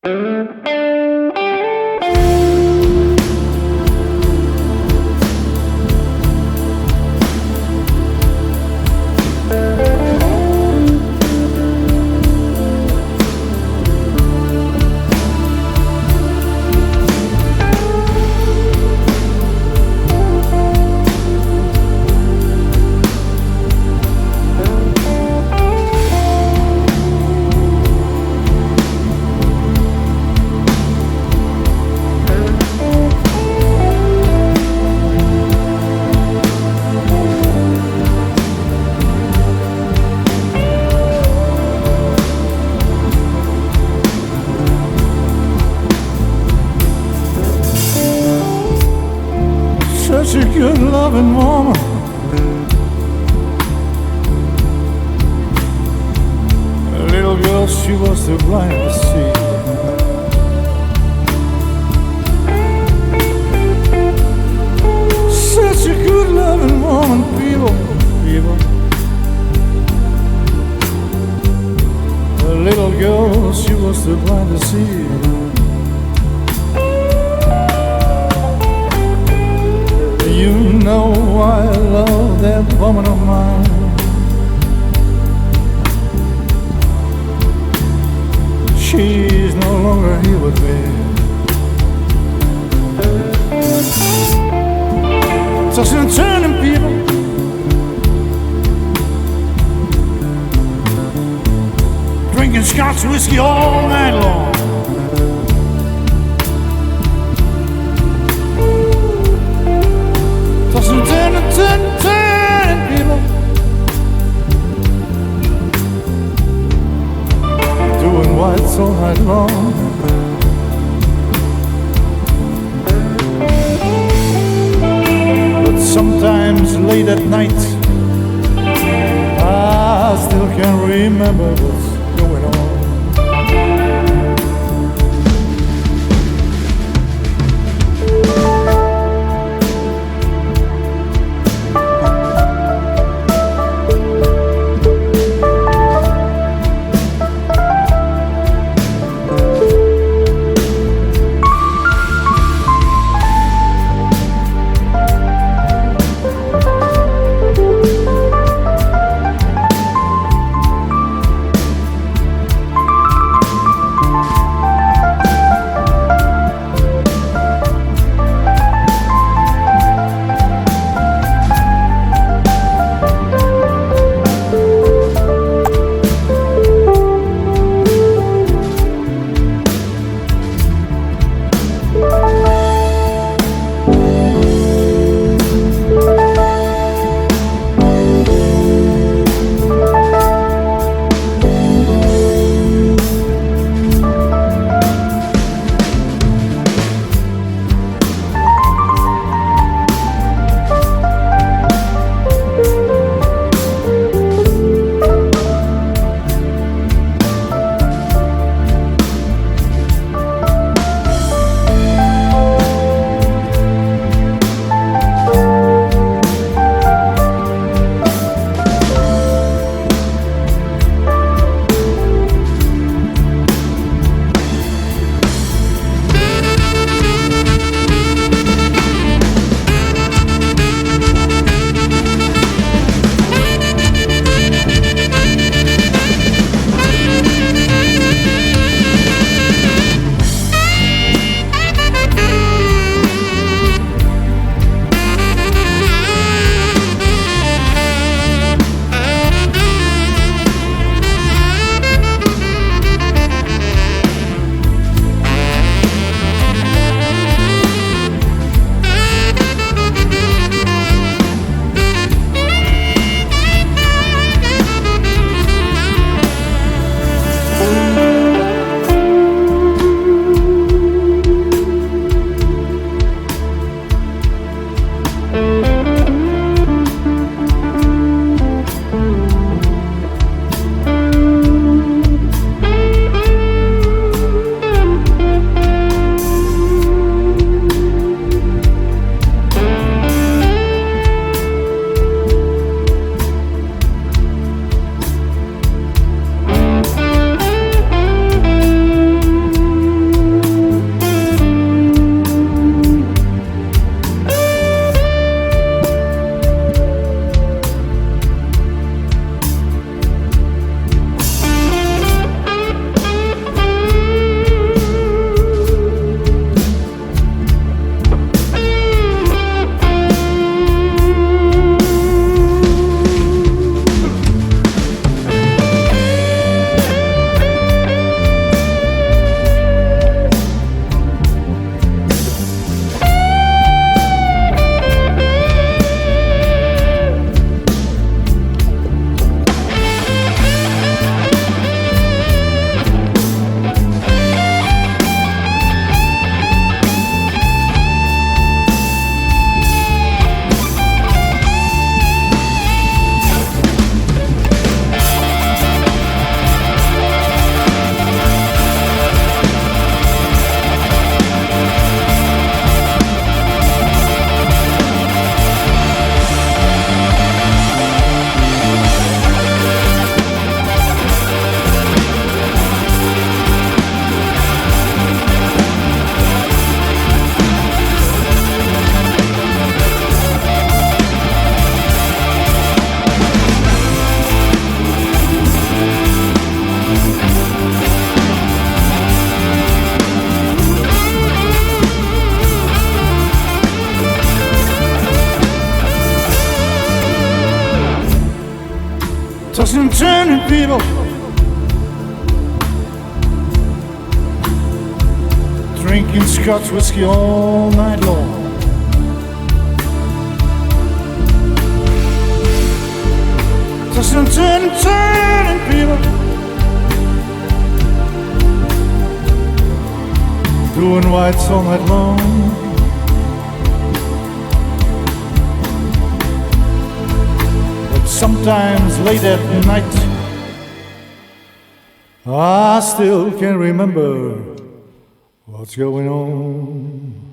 Such a good loving woman, a little girl, she was too blind to see. Such a good loving woman, people. A little girl, she was too blind to see. You know I love that woman of mine. She's no longer here with me. Tossing and turning, people. Drinking scotch whiskey all night long. Tossing, turning, people. Doing whites all night long. But sometimes late at night, I still can't remember what's going on. tossing and turning people, drinking Scotch whiskey all night long. Tossing and turning people, doing whites all night long. But sometimes late at night, I still can't remember what's going on.